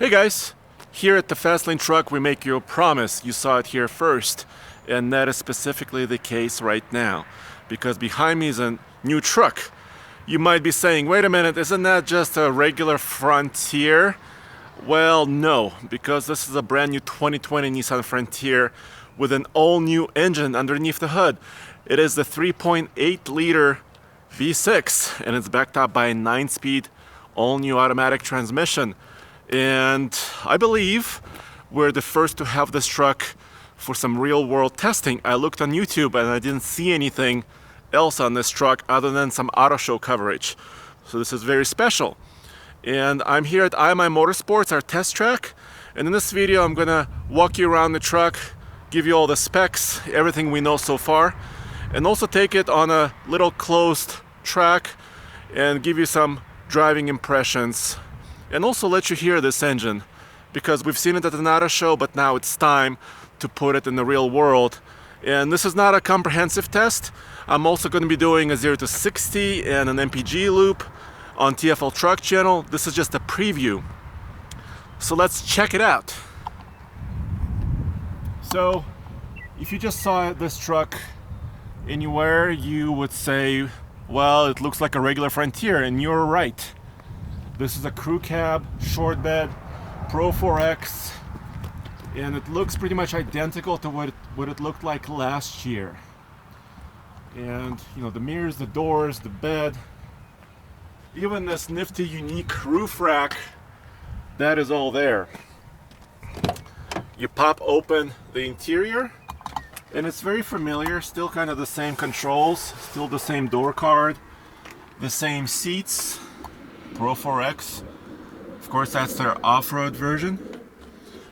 Hey guys, here at the Fastlane Truck we make you a promise. You saw it here first, and that is specifically the case right now, because behind me is a new truck. You might be saying, wait a minute, isn't that just a regular Frontier? Well, no, because this is a brand new 2020 Nissan Frontier with an all-new engine underneath the hood. It is the 3.8 liter V6, and it's backed up by a 9-speed all-new automatic transmission. And I believe we're the first to have this truck for some real-world testing. I looked on YouTube and I didn't see anything else on this truck other than some auto show coverage. So this is very special. And I'm here at IMI Motorsports, our test track. And in this video, I'm gonna walk you around the truck, give you all the specs, everything we know so far, and also take it on a little closed track and give you some driving impressions. And also let you hear this engine, because we've seen it at an auto show, but now it's time to put it in the real world. And this is not a comprehensive test. I'm also going to be doing a 0 to 60 and an MPG loop on TFL Truck channel. This is just a preview. So let's check it out. So if you just saw this truck anywhere, you would say, well, it looks like a regular Frontier, and you're right. This is a crew cab, short bed, Pro 4X, and it looks pretty much identical to what it looked like last year. And you know, the mirrors, the doors, the bed, even this nifty, unique roof rack, that is all there. You pop open the interior, and it's very familiar, still kind of the same controls, still the same door card, the same seats. Pro 4X, of course that's their off-road version.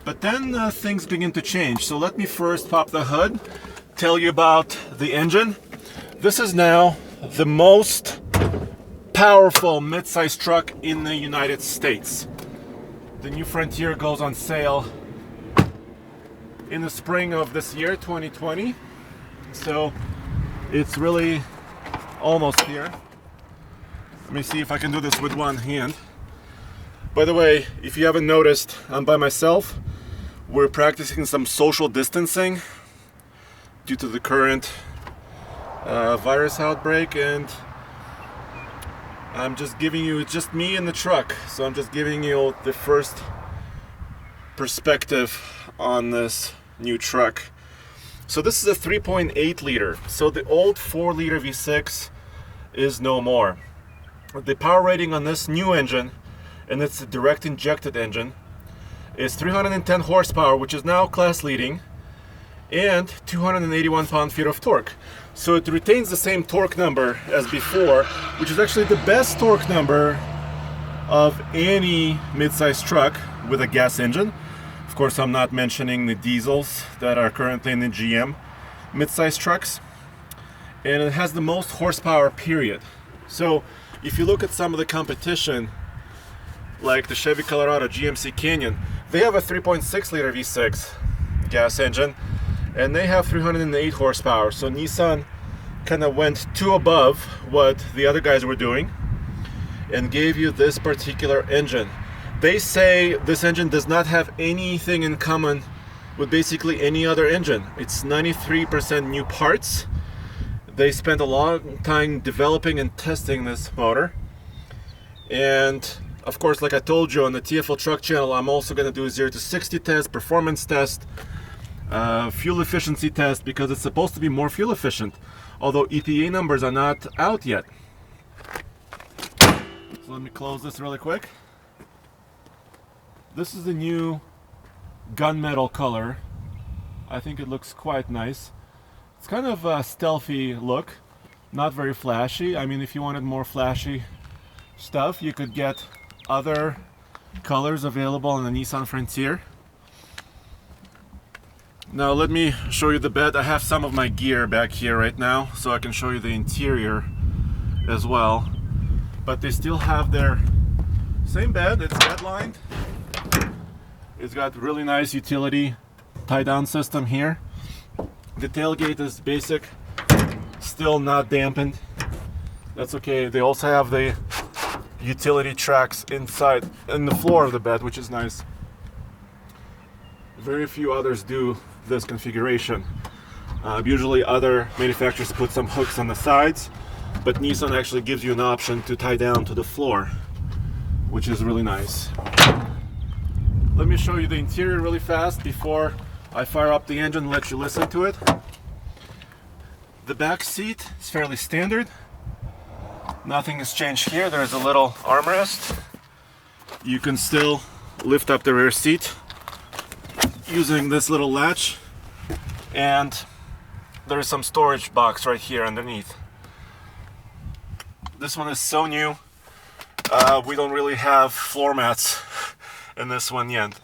But then things begin to change. So let me first pop the hood, tell you about the engine. This is now the most powerful mid-size truck in the United States. The new Frontier goes on sale in the spring of this year, 2020. So it's really almost here. Let me see if I can do this with one hand. By the way, if you haven't noticed, I'm by myself. We're practicing some social distancing due to the current virus outbreak, and I'm just giving you, it's just me in the truck, so I'm just giving you the first perspective on this new truck. So this is a 3.8 liter, so the old 4 liter V6 is no more. The power rating on this new engine, and it's a direct injected engine, is 310 horsepower, which is now class leading, and 281 pound-feet of torque. So it retains the same torque number as before, which is actually the best torque number of any mid-size truck with a gas engine. Of course, I'm not mentioning the diesels that are currently in the GM mid-size trucks. And it has the most horsepower, period. So if you look at some of the competition, like the Chevy Colorado, GMC Canyon, they have a 3.6 liter V6 gas engine, and they have 308 horsepower. So Nissan kind of went two above what the other guys were doing and gave you this particular engine. They say this engine does not have anything in common with basically any other engine. It's 93% new parts. They spent a long time developing and testing this motor. And of course, like I told you on the TFL Truck channel, I'm also going to do a 0 to 60 test, performance test, fuel efficiency test, because it's supposed to be more fuel efficient, although EPA numbers are not out yet. So let me close this really quick. This is the new gunmetal color. I think it looks quite nice. It's kind of a stealthy look, not very flashy. I mean, if you wanted more flashy stuff, you could get other colors available on the Nissan Frontier. Now let me show you the bed. I have some of my gear back here right now, so I can show you the interior as well. But they still have their same bed. It's bed-lined. It's got really nice utility tie-down system here. The tailgate is basic, still not dampened. That's okay. They also have the utility tracks inside in the floor of the bed, which is nice. Very few others do this configuration. Usually other manufacturers put some hooks on the sides, but Nissan actually gives you an option to tie down to the floor, which is really nice. Let me show you the interior really fast before I fire up the engine and let you listen to it. The back seat is fairly standard. Nothing has changed here. There's a little armrest. You can still lift up the rear seat using this little latch, and there is some storage box right here underneath. This one is so new. We don't really have floor mats in this one yet.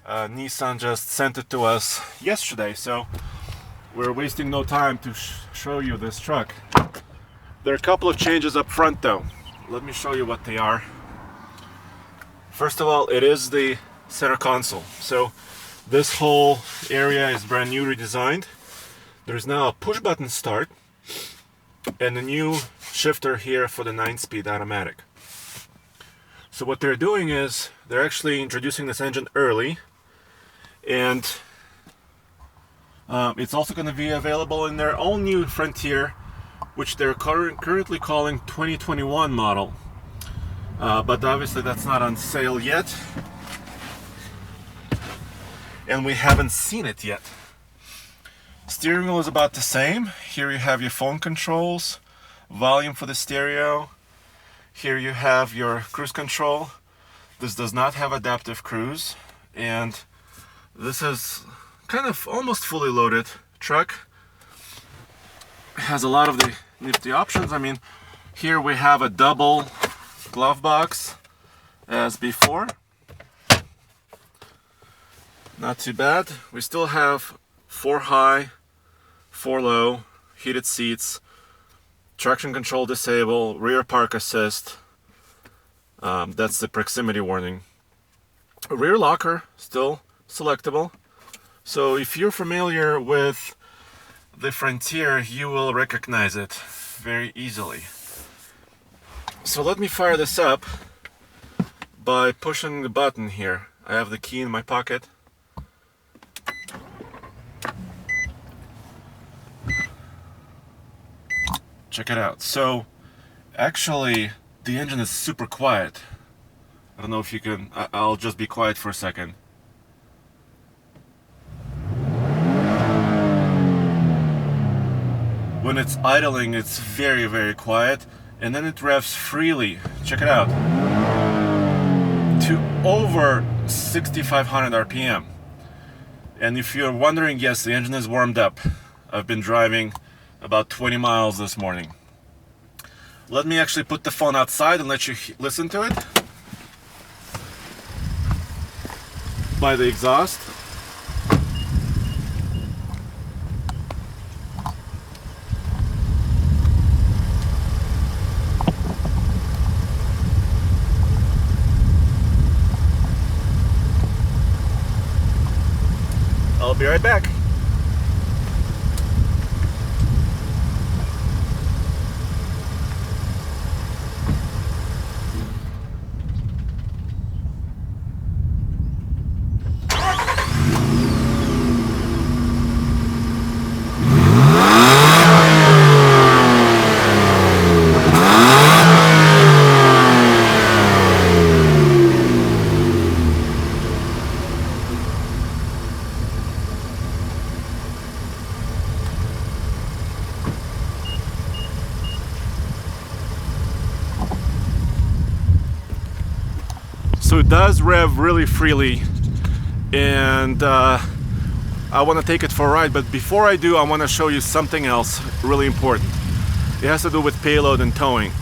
Nissan just sent it to us yesterday, so we're wasting no time to show you this truck. There are a couple of changes up front though. Let me show you what they are. First of all, it is the center console. So this whole area is brand new, redesigned. There's now a push button start and a new shifter here for the 9-speed automatic. So what they're doing is they're actually introducing this engine early, and it's also going to be available in their own new Frontier, which they're currently calling 2021 model. But obviously that's not on sale yet, and we haven't seen it yet. Steering wheel is about the same. Here you have your phone controls, volume for the stereo. Here you have your cruise control. This does not have adaptive cruise, and this is kind of almost fully loaded truck. It has a lot of the nifty options. I mean, here we have a double glove box as before. Not too bad. We still have 4 high, 4 low, heated seats, traction control disable, rear park assist. That's the proximity warning. Rear locker still selectable. So if you're familiar with the Frontier, you will recognize it very easily. So let me fire this up by pushing the button here. I have the key in my pocket. Check it out. So actually the engine is super quiet. I don't know if you can, I'll just be quiet for a second. When it's idling, it's very, very quiet, and then it revs freely. Check it out. To over 6,500 RPM. And if you're wondering, yes, the engine is warmed up. I've been driving about 20 miles this morning. Let me actually put the phone outside and let you listen to it. By the exhaust. I'll be right back. So it does rev really freely, and I want to take it for a ride, but before I do, I want to show you something else really important. It has to do with payload and towing.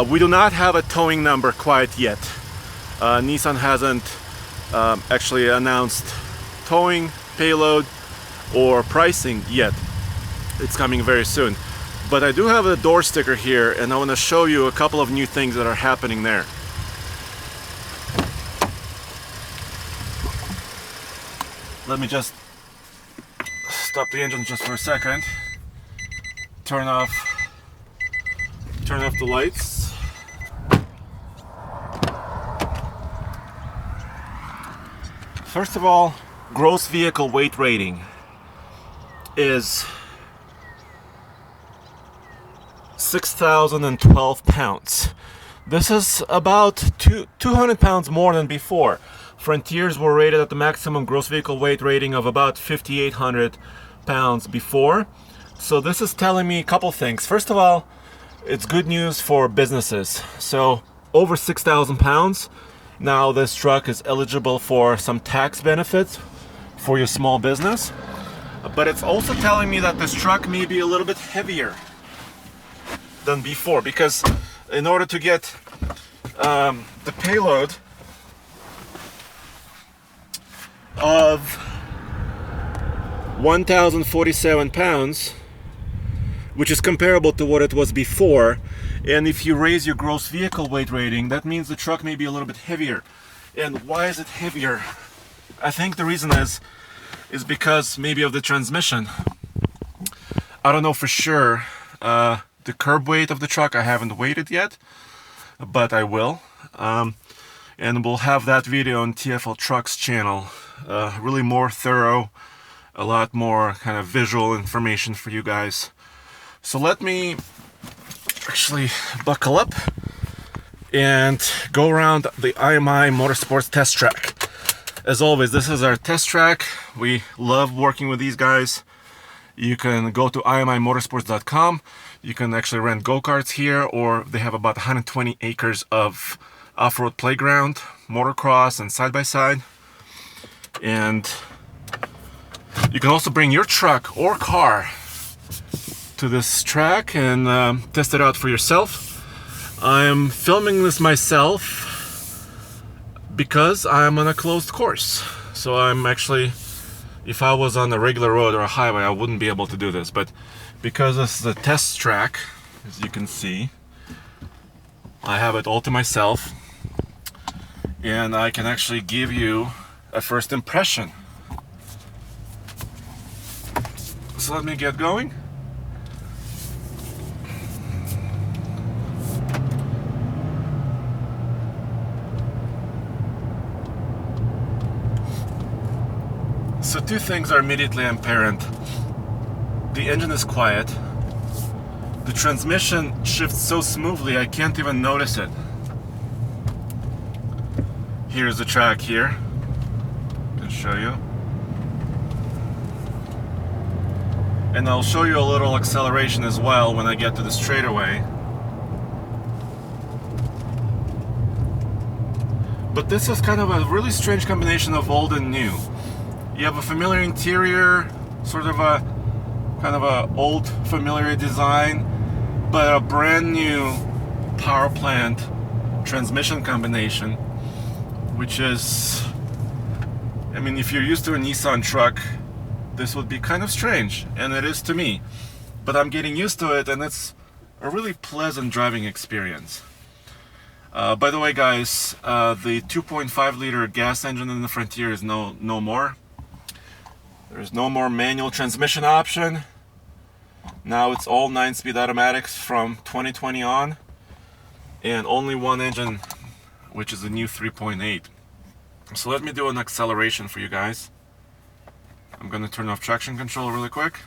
We do not have a towing number quite yet. Nissan hasn't actually announced towing, payload, or pricing yet. It's coming very soon. But I do have a door sticker here, and I want to show you a couple of new things that are happening there. Let me just stop the engine just for a second. Turn off the lights. First of all, gross vehicle weight rating is 6,012 pounds. This is about 200 pounds more than before. Frontiers were rated at the maximum gross vehicle weight rating of about 5,800 pounds before. So this is telling me a couple things. First of all, it's good news for businesses. So over 6,000 pounds, now this truck is eligible for some tax benefits for your small business. But it's also telling me that this truck may be a little bit heavier than before, because in order to get the payload of 1,047 pounds, which is comparable to what it was before, and if you raise your gross vehicle weight rating, that means the truck may be a little bit heavier. And why is it heavier? I think the reason is because maybe of the transmission. I don't know for sure. The curb weight of the truck I haven't weighed it yet, but I will. And we'll have that video on TFL Trucks channel. Really more thorough, a lot more kind of visual information for you guys. So let me actually buckle up and go around the IMI Motorsports test track. As always, this is our test track. We love working with these guys. You can go to imimotorsports.com. You can actually rent go-karts here, or they have about 120 acres of off-road playground, motocross, and side-by-side. And you can also bring your truck or car to this track and test it out for yourself. I'm filming this myself because I'm on a closed course. So I'm actually, if I was on a regular road or a highway, I wouldn't be able to do this. But because this is a test track, as you can see, I have it all to myself. And I can actually give you a first impression. So let me get going. So two things are immediately apparent. The engine is quiet. The transmission shifts so smoothly I can't even notice it. Here's the track here. I can show you. And I'll show you a little acceleration as well when I get to the straightaway. But this is kind of a really strange combination of old and new. You have a familiar interior, sort of a kind of a old familiar design, but a brand new power plant transmission combination, which is, I mean, if you're used to a Nissan truck, this would be kind of strange, and it is to me. But I'm getting used to it, and it's a really pleasant driving experience. By the way, guys, the 2.5 liter gas engine in the Frontier is no more. There's no more manual transmission option. Now it's all 9-speed automatics from 2020 on, and only one engine, which is the new 3.8. So let me do an acceleration for you guys. I'm going to turn off traction control really quick.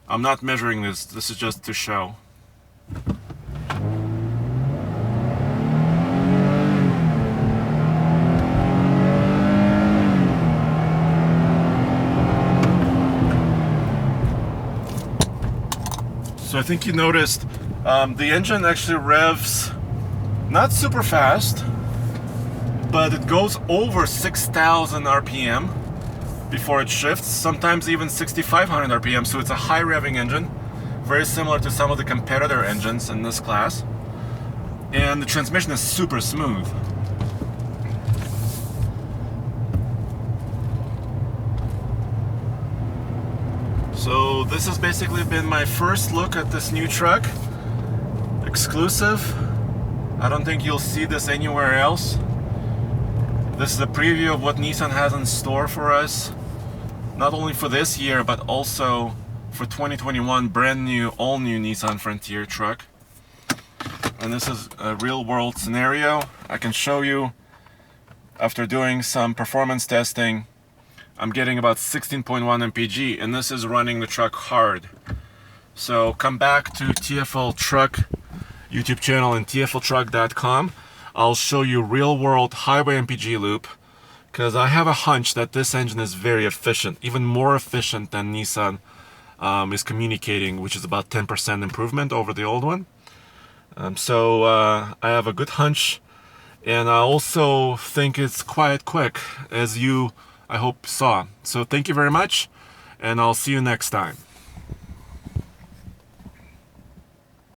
I'm not measuring this. This is just to show. So I think you noticed the engine actually revs not super fast, but it goes over 6,000 RPM before it shifts, sometimes even 6,500 RPM, so it's a high revving engine, very similar to some of the competitor engines in this class. And the transmission is super smooth. So this has basically been my first look at this new truck. Exclusive. I don't think you'll see this anywhere else. This is a preview of what Nissan has in store for us. Not only for this year, but also for 2021, brand new, all new Nissan Frontier truck. And this is a real world scenario. I can show you, after doing some performance testing, I'm getting about 16.1 mpg, and this is running the truck hard. So come back to TFL Truck YouTube channel and tfltruck.com. I'll show you real world highway mpg loop, because I have a hunch that this engine is very efficient, even more efficient than Nissan is communicating, which is about 10% improvement over the old one. So I have a good hunch, and I also think it's quite quick, as you, I hope, saw. So thank you very much, and I'll see you next time.